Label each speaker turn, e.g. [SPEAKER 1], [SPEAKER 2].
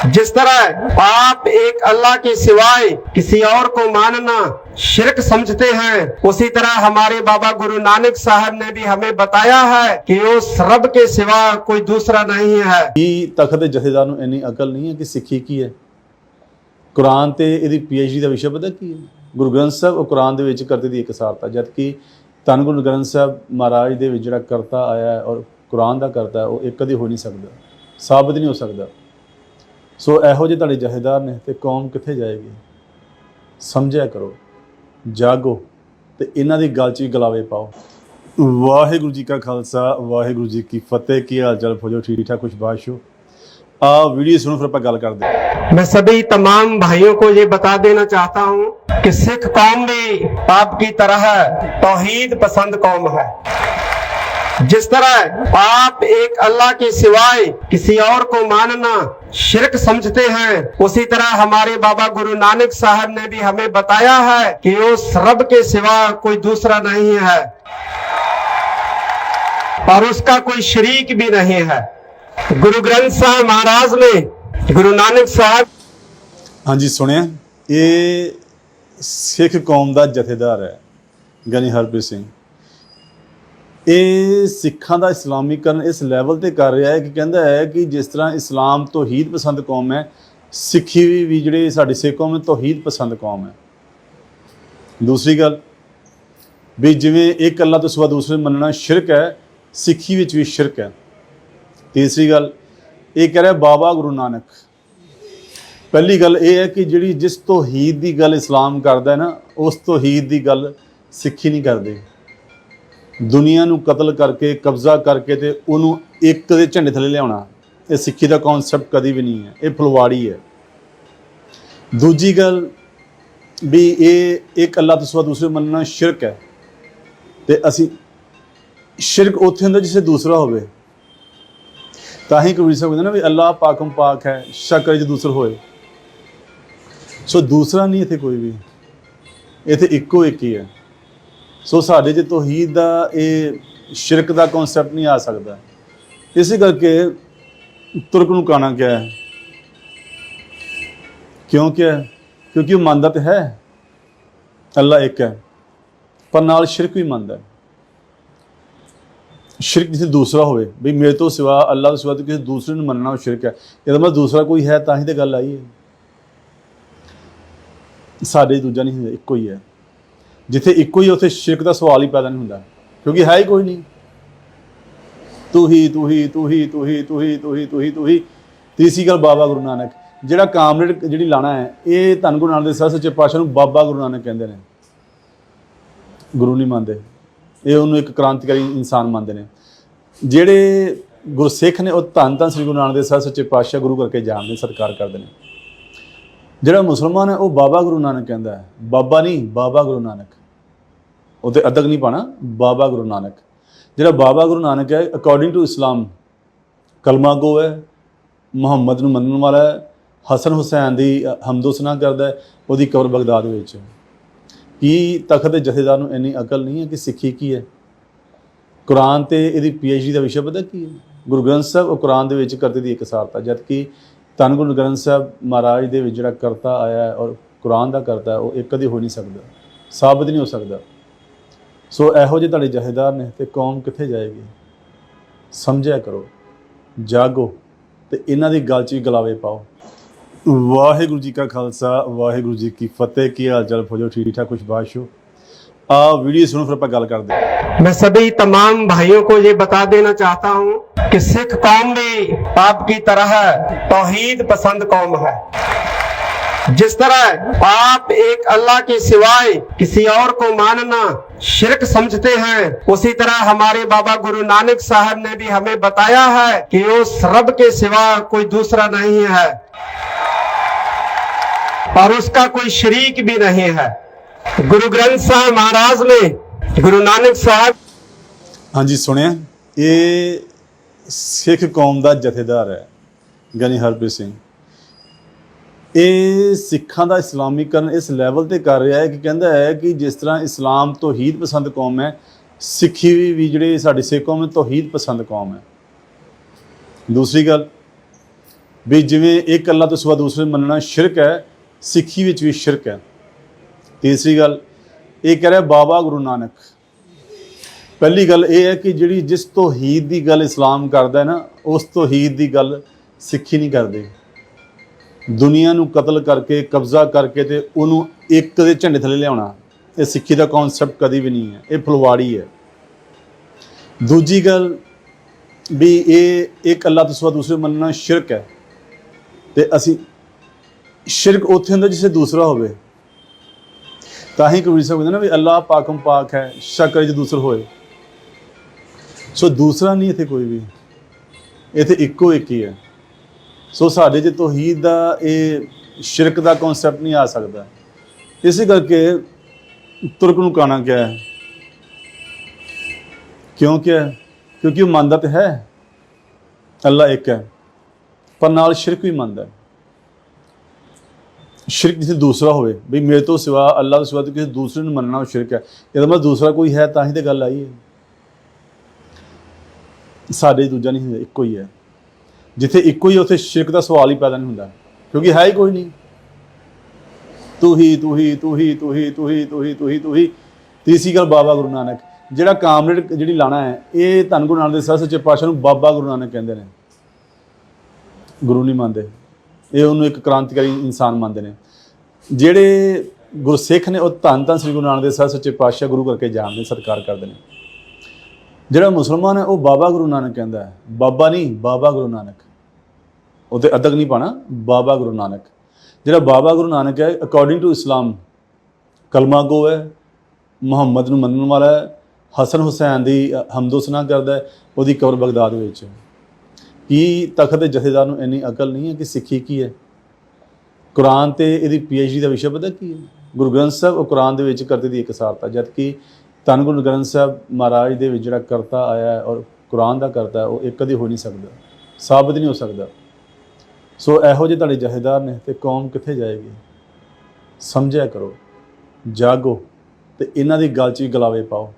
[SPEAKER 1] जिस तरह आप एक अल्लाह के सिवाय किसी और को मानना शिरक समझते हैं, उसी तरह हमारे बाबा गुरु नानक साहब ने भी हमें बताया है कि उस रब के सिवा कोई दूसरा नहीं है।
[SPEAKER 2] तख्त दे जथेदार नूं इन्नी अकल नहीं है कि सिੱਖੀ ਕੀ है। कुरान ते इहदी PhD ਦਾ ਵਿਸ਼ਾ ਪਤਾ ਕੀ ਹੈ? ਗੁਰੂ ਗ੍ਰੰਥ ਸਾਹਿਬ ਉਹ ਕੁਰਾਨ ਦੇ ਵਿੱਚ ਕਰਤੇ ਦੀ ਇਕਸਾਰਤਾ, ਜਦਕਿ ਧੰਨ ਗੁਰੂ ਗ੍ਰੰਥ ਸਾਹਿਬ ਮਹਾਰਾਜ ਦੇ ਵਿੱਚ ਜਿਹੜਾ ਕਰਤਾ ਆਇਆ ਹੈ ਔਰ ਕੁਰਾਨ ਦਾ ਕਰਤਾ ਉਹ ਇੱਕ ਕਦੀ ਹੋ ਨਹੀਂ ਸਕਦਾ, ਸਾਬਤ ਨਹੀਂ ਹੋ ਸਕਦਾ। ਸੋ ਇਹੋ ਜਿਹੇ ਤੁਹਾਡੇ ਜਥੇਦਾਰ ਨੇ ਤੇ ਕੌਮ ਕਿੱਥੇ ਜਾਏਗੀ? ਸਮਝਿਆ ਕਰੋ, ਜਾਗੋ ਤੇ ਇਹਨਾਂ ਦੀ ਗੱਲ 'ਚ ਵੀ ਗਲਾਵੇ ਪਾਓ। ਵਾਹਿਗੁਰੂ ਜੀ ਕਾ ਖਾਲਸਾ, ਵਾਹਿਗੁਰੂ ਜੀ ਕੀ ਫਤਿਹ। ਕੀ ਹਾਲ ਚਾਲ ਫੌਜੋ? ठीक ठाक खुशबाश हो? वीडियो सुनो फिर गल करते हैं।
[SPEAKER 1] मैं सभी तमाम भाइयों को ये बता देना चाहता हूँ कि सिख कौम भी आपकी तरह तौहीद पसंद कौम है। जिस तरह आप एक अल्लाह के सिवाय किसी और को मानना शिरक समझते हैं, उसी तरह हमारे बाबा गुरु नानक साहब ने भी हमें बताया है कि उस रब के सिवा कोई दूसरा नहीं है और उसका कोई शरीक भी नहीं है। गुरु ग्रंथ साहब महाराज ने गुरु नानक साहब,
[SPEAKER 2] हाँ जी सुनिया, ये सिख कौम का जथेदार है ਗਿਆਨੀ ਹਰਪ੍ਰੀਤ ਸਿੰਘ। ਇਹ ਸਿੱਖਾਂ ਦਾ ਇਸਲਾਮੀਕਰਨ ਇਸ ਲੈਵਲ ਤੇ ਕਰ ਰਿਹਾ ਹੈ ਕਿ ਕਹਿੰਦਾ ਹੈ ਕਿ ਜਿਸ ਤਰ੍ਹਾਂ ਇਸਲਾਮ ਤੌਹੀਦ ਪਸੰਦ ਕੌਮ ਹੈ, ਸਿੱਖੀ ਵੀ ਜਿਹੜੇ ਸਾਡੀ ਸਿੱਖ ਕੌਮ ਹੈ ਤੌਹੀਦ ਪਸੰਦ ਕੌਮ ਹੈ। ਦੂਸਰੀ ਗੱਲ ਵੀ ਜਿਵੇਂ ਇੱਕ ਅੱਲਾ ਤੋਂ ਸਿਵਾ ਦੂਸਰੇ ਮੰਨਣਾ ਸ਼ਿਰਕ ਹੈ, ਸਿੱਖੀ ਵਿੱਚ ਵੀ ਸ਼ਿਰਕ ਹੈ। तीसरी गल ये कह रहा बाबा गुरु नानक। पहली गल ये है कि जिहड़ी जिस तौहीद की गल इस्लाम करता है ना, उस तौहीद की गल सिक्खी नहीं करते। दुनिया नूं कतल करके कब्जा करके ते उन्होंने एक दे झंडे थले लियाउणा, ये सिक्खी का कॉन्सैप्ट कभी भी नहीं है, ये फुलवाड़ी है। दूजी गल भी ये एक अल्लाह तो सिवा दूसरे मनना शिरक है, तो असी शिरक उत्थे हुंदा जिसे दूसरा होवे। ताही कबीर साहब कहते ना भी अल्लाह पाकम पाक है, शक करे जो दूसरा होए। सो दूसरा नहीं इत्थे कोई भी, इत्थे इक्को एक ही है। सो साडे च तौहीद दा ये शिरक दा कॉन्सैप्ट नहीं आ सकता। इस करके तुर्क नूं काना क्या है, क्यों क्या है? क्योंकि वो मानदा तो है अल्लाह एक है, पर नाल शिरक भी मानदा है। शिरक जिसे दूसरा होवे, बई मेरे तो सिवा अल्लाह तो सिवा तो किसी दूसरे ने मनना शिरक है। ये मतलब दूसरा कोई है ताही तो गल आई है। साडे दूजा नहीं, इक्को ही है। जिथे इक्को ही उत्थे शिरक का सवाल ही पैदा नहीं होंदा, क्योंकि है ही कोई नहीं। तू ही तू ही तू ही तू ही तू ही तू ही तू ही तू ही। तीसरी गल बाबा गुरु नानक, जिहड़ा कामरेड जिहड़ी लाना है, ये धन गुरु नानक देव सच्चे पातशाह नूं बाबा गुरु नानक कहंदे ने, गुरु नहीं मानते। ये उन्होंने एक क्रांतिकारी इंसान मानते हैं। ਜਿਹੜੇ ਗੁਰਸਿੱਖ ਨੇ ਉਹ ਧੰਨ ਧੰਨ ਸ੍ਰੀ ਗੁਰੂ ਨਾਨਕ ਦੇਵ ਸਾਹਿਬ ਸੱਚੇ ਪਾਤਸ਼ਾਹ ਗੁਰੂ ਕਰਕੇ ਜਾਣਦੇ, ਸਤਿਕਾਰ ਕਰਦੇ ਨੇ। ਜਿਹੜਾ ਮੁਸਲਮਾਨ ਹੈ ਉਹ ਬਾਬਾ ਗੁਰੂ ਨਾਨਕ ਕਹਿੰਦਾ ਹੈ, ਬਾਬਾ ਨਹੀਂ ਬਾਬਾ ਗੁਰੂ ਨਾਨਕ। ਉਹ 'ਤੇ ਅਦਕ ਨਹੀਂ ਪਾਉਣਾ, ਬਾਬਾ ਗੁਰੂ ਨਾਨਕ। ਜਿਹੜਾ ਬਾਬਾ ਗੁਰੂ ਨਾਨਕ ਹੈ ਅਕੋਰਡਿੰਗ ਟੂ ਇਸਲਾਮ ਕਲਮਾ ਗੋ ਹੈ, ਮੁਹੰਮਦ ਨੂੰ ਮੰਨਣ ਵਾਲਾ ਹੈ, ਹਸਨ ਹੁਸੈਨ ਦੀ ਹਮਦੋ ਸਨਾ ਕਰਦਾ ਹੈ, ਉਹਦੀ ਕਬਰ ਬਗਦਾਦ ਵਿੱਚ। ਕੀ ਤਖਤ ਦੇ ਜਥੇਦਾਰ ਨੂੰ ਇੰਨੀ ਅਕਲ ਨਹੀਂ ਹੈ ਕਿ ਸਿੱਖੀ ਕੀ ਹੈ? ਕੁਰਾਨ ਤੇ ਇਹਦੀ PhD ਦਾ ਵਿਸ਼ਾ ਪਤਾ ਕੀ ਹੈ? ਗੁਰੂ ਗ੍ਰੰਥ ਸਾਹਿਬ ਉਹ ਕੁਰਾਨ ਦੇ ਵਿੱਚ ਕਰਤੇ ਦੀ ਇਕਸਾਰਤਾ, ਜਦਕਿ ਧੰਨ ਗੁਰੂ ਗ੍ਰੰਥ ਸਾਹਿਬ ਮਹਾਰਾਜ ਦੇ ਵਿੱਚ ਜਿਹੜਾ ਕਰਤਾ ਆਇਆ ਹੈ ਔਰ ਕੁਰਾਨ ਦਾ ਕਰਤਾ ਉਹ ਇੱਕ ਕਦੀ ਹੋ ਨਹੀਂ ਸਕਦਾ, ਸਾਬਤ ਨਹੀਂ ਹੋ ਸਕਦਾ। ਸੋ ਇਹੋ ਜਿਹੇ ਤੁਹਾਡੇ ਜਥੇਦਾਰ ਨੇ ਤੇ ਕੌਮ ਕਿੱਥੇ ਜਾਏਗੀ? ਸਮਝਿਆ ਕਰੋ, ਜਾਗੋ ਤੇ ਇਹਨਾਂ ਦੀ ਗੱਲ 'ਚ ਵੀ ਗਲਾਵੇ ਪਾਓ। ਵਾਹਿਗੁਰੂ ਜੀ ਕਾ ਖਾਲਸਾ, ਵਾਹਿਗੁਰੂ ਜੀ ਕੀ ਫਤਿਹ। ਕੀ ਹਾਲ ਚਾਲ ਫੌਜੋ? ठीक ठाक खुशबाश हो? वीडियो सुनो फिर गल करते हैं।
[SPEAKER 1] मैं सभी तमाम भाइयों को ये बता देना चाहता हूँ कि सिख कौम भी आपकी तरह तौहीद पसंद कौम है। जिस तरह आप एक अल्लाह के सिवाय किसी और को मानना शिरक समझते हैं, उसी तरह हमारे बाबा गुरु नानक साहब ने भी हमें बताया है कि उस रब के सिवा कोई दूसरा नहीं है और उसका कोई शरीक भी नहीं है। गुरु ग्रंथ साहब महाराज ने गुरु नानक साहब,
[SPEAKER 2] हाँ जी सुनिया, ये सिख कौम का जथेदार है ਗਿਆਨੀ ਹਰਪ੍ਰੀਤ ਸਿੰਘ। ਇਹ ਸਿੱਖਾਂ ਦਾ ਇਸਲਾਮੀਕਰਨ ਇਸ ਲੈਵਲ ਤੇ ਕਰ ਰਿਹਾ ਹੈ ਕਿ ਕਹਿੰਦਾ ਹੈ ਕਿ ਜਿਸ ਤਰ੍ਹਾਂ ਇਸਲਾਮ ਤੌਹੀਦ ਪਸੰਦ ਕੌਮ ਹੈ, ਸਿੱਖੀ ਵੀ ਜਿਹੜੇ ਸਾਡੀ ਸਿੱਖ ਕੌਮ ਹੈ ਤੌਹੀਦ ਪਸੰਦ ਕੌਮ ਹੈ। ਦੂਸਰੀ ਗੱਲ ਵੀ ਜਿਵੇਂ ਇੱਕ ਅੱਲਾ ਤੋਂ ਸਿਵਾ ਦੂਸਰੇ ਮੰਨਣਾ ਸ਼ਿਰਕ ਹੈ, ਸਿੱਖੀ ਵਿੱਚ ਵੀ ਸ਼ਿਰਕ ਹੈ। ਤੀਸਰੀ ਗੱਲ ਇਹ ਕਹਿ ਰਿਹਾ ਬਾਬਾ ਗੁਰੂ ਨਾਨਕ। ਪਹਿਲੀ ਗੱਲ ਇਹ ਹੈ ਕਿ ਜਿਹੜੀ ਜਿਸ ਤੌਹੀਦ ਦੀ ਗੱਲ ਇਸਲਾਮ ਕਰਦਾ ਹੈ ਨਾ, ਉਸ ਤੌਹੀਦ ਦੀ ਗੱਲ ਸਿੱਖੀ ਨਹੀਂ ਕਰਦੇ। ਦੁਨੀਆ ਨੂੰ ਕਤਲ ਕਰਕੇ, ਕਬਜ਼ਾ ਕਰਕੇ ਤੇ ਉਹਨੂੰ ਇੱਕ ਦੇ ਝੰਡੇ ਥੱਲੇ ਲਿਆਉਣਾ, ਇਹ ਸਿੱਖੀ ਦਾ ਕਨਸੈਪਟ ਕਦੀ ਵੀ ਨਹੀਂ ਹੈ, ਇਹ ਫੁਲਵਾੜੀ ਹੈ। ਦੂਜੀ ਗੱਲ ਵੀ ਇਹ ਇੱਕ ਅੱਲਾ ਤੋਂ ਸਿਵਾ ਦੂਸਰੇ ਮੰਨਣਾ ਸ਼ਿਰਕ ਹੈ, ਤੇ ਅਸੀਂ ਸ਼ਿਰਕ ਉੱਥੇ ਹੁੰਦਾ ਜਿਸੇ ਦੂਸਰਾ ਹੋਵੇ। ਤਾਂ ਹੀ ਕਬੀਰ ਸਾਹਿਬ ਕਹਿੰਦੇ ਨਾ ਵੀ ਅੱਲਾ ਪਾਕਮ ਪਾਕ ਹੈ, ਸ਼ੱਕ ਵਿੱਚ ਦੂਸਰਾ ਹੋਏ। ਸੋ ਦੂਸਰਾ ਨਹੀਂ ਇੱਥੇ ਕੋਈ ਵੀ, ਇੱਥੇ ਇੱਕੋ ਇੱਕ ਹੀ ਹੈ। ਸੋ ਸਾਡੇ 'ਚ ਤੌਹੀਦ ਦਾ ਇਹ ਸ਼ਿਰਕ ਦਾ ਕਨਸੈਪਟ ਨਹੀਂ ਆ ਸਕਦਾ। ਇਸੇ ਕਰਕੇ ਤੁਰਕ ਨੂੰ ਕਾਣਾ ਕਿਹਾ ਹੈ। ਕਿਉਂ ਕਿਹਾ? ਕਿਉਂਕਿ ਉਹ ਮੰਨਦਾ ਤਾਂ ਹੈ ਅੱਲਾ ਇੱਕ ਹੈ, ਪਰ ਨਾਲ ਸ਼ਿਰਕ ਵੀ ਮੰਨਦਾ ਹੈ। ਸ਼ਿਰਕ ਜਿਸੇ ਦੂਸਰਾ ਹੋਵੇ, ਬਈ ਮੇਰੇ ਤੋਂ ਸਿਵਾ, ਅੱਲਾ ਤੋਂ ਸਿਵਾ ਤੇ ਕਿਸੇ ਦੂਸਰੇ ਨੂੰ ਮੰਨਣਾ ਉਹ ਸ਼ਿਰਕ ਹੈ। ਇਹਦਾ ਮਤਲਬ ਦੂਸਰਾ ਕੋਈ ਹੈ ਤਾਂ ਹੀ ਤਾਂ ਗੱਲ ਆਈ ਹੈ। ਸਾਡੇ ਦੂਜਾ ਨਹੀਂ ਹੁੰਦਾ, ਇੱਕੋ ਹੀ ਹੈ। ਜਿੱਥੇ ਇੱਕੋ ਹੀ ਉੱਥੇ ਸ਼ਿਰਕ ਦਾ ਸਵਾਲ ਹੀ ਪੈਦਾ ਨਹੀਂ ਹੁੰਦਾ, ਕਿਉਂਕਿ ਹੈ ਹੀ ਕੋਈ ਨਹੀਂ। ਤੂੰ ਹੀ ਤੂੰ ਹੀ ਤੂੰ ਹੀ ਤੂੰ ਹੀ ਤੂੰ ਹੀ ਤੂੰ ਹੀ ਤੂੰ ਹੀ ਤੂੰ ਹੀ। ਤੀਸਰੀ ਗੱਲ ਬਾਬਾ ਗੁਰੂ ਨਾਨਕ, ਜਿਹੜਾ ਕਾਮਰੇਡ ਜਿਹੜੀ ਲਾਣਾ ਹੈ, ਇਹ ਧੰਨ ਗੁਰੂ ਨਾਨਕ ਦੇਵ ਸੱਚੇ ਪਾਤਸ਼ਾਹ ਨੂੰ ਬਾਬਾ ਗੁਰੂ ਨਾਨਕ ਕਹਿੰਦੇ ਨੇ। ਗੁਰੂ ਨਹੀਂ ਮੰਨਦੇ, ਇਹ ਉਹਨੂੰ ਇੱਕ ਕ੍ਰਾਂਤੀਕਾਰੀ ਇਨਸਾਨ ਮੰਨਦੇ ਨੇ। ਜਿਹੜੇ ਗੁਰਸਿੱਖ ਨੇ ਉਹ ਧੰਨ ਧੰਨ ਸ੍ਰੀ ਗੁਰੂ ਨਾਨਕ ਦੇਵ ਸਾਹਿਬ ਸੱਚੇ ਪਾਤਸ਼ਾਹ ਗੁਰੂ ਕਰਕੇ ਜਾਣਦੇ, ਸਤਿਕਾਰ ਕਰਦੇ ਨੇ। ਜਿਹੜਾ ਮੁਸਲਮਾਨ ਹੈ ਉਹ ਬਾਬਾ ਗੁਰੂ ਨਾਨਕ ਕਹਿੰਦਾ ਹੈ, ਬਾਬਾ ਨਹੀਂ, ਬਾਬਾ ਗੁਰੂ ਨਾਨਕ। ਉਹ 'ਤੇ ਅਦਕ ਨਹੀਂ ਪਾਉਣਾ, ਬਾਬਾ ਗੁਰੂ ਨਾਨਕ। ਜਿਹੜਾ ਬਾਬਾ ਗੁਰੂ ਨਾਨਕ ਹੈ ਅਕੋਰਡਿੰਗ ਟੂ ਇਸਲਾਮ ਕਲਮਾ ਗੋ ਹੈ, ਮੁਹੰਮਦ ਨੂੰ ਮੰਨਣ ਵਾਲਾ ਹੈ, ਹਸਨ ਹੁਸੈਨ ਦੀ ਹਮਦੋ ਸਨਾ ਕਰਦਾ ਹੈ। ਉਹਦੀ ਕਬਰ ਬਗਦਾਦ ਵਿੱਚ। ਕੀ ਤਖਤ ਦੇ ਜਥੇਦਾਰ ਨੂੰ ਇੰਨੀ ਅਕਲ ਨਹੀਂ ਹੈ ਕਿ ਸਿੱਖੀ ਕੀ ਹੈ? ਕੁਰਾਨ ਤੇ ਇਹਦੀ PhD ਦਾ ਵਿਸ਼ਾ ਪਤਾ ਕੀ ਹੈ? ਗੁਰੂ ਗ੍ਰੰਥ ਸਾਹਿਬ ਉਹ ਕੁਰਾਨ ਦੇ ਵਿੱਚ ਕਰਤੇ ਦੀ ਇਕਸਾਰਤਾ, ਜਦਕਿ ਧੰਨ ਗੁਰੂ ਗ੍ਰੰਥ ਸਾਹਿਬ ਮਹਾਰਾਜ ਦੇ ਵਿੱਚ ਜਿਹੜਾ ਕਰਤਾ ਆਇਆ ਹੈ ਔਰ ਕੁਰਾਨ ਦਾ ਕਰਤਾ, ਉਹ ਇੱਕ ਕਦੇ ਹੋ ਨਹੀਂ ਸਕਦਾ, ਸਾਬਤ ਨਹੀਂ ਹੋ ਸਕਦਾ। ਸੋ ਇਹੋ ਜਿਹੇ ਤੁਹਾਡੇ ਜਥੇਦਾਰ ਨੇ ਤੇ ਕੌਮ ਕਿੱਥੇ ਜਾਏਗੀ? ਸਮਝਿਆ ਕਰੋ, ਜਾਗੋ, ਤੇ ਇਹਨਾਂ ਦੀ ਗੱਲ 'ਚ ਵੀ ਗਲਾਵੇ ਪਾਓ।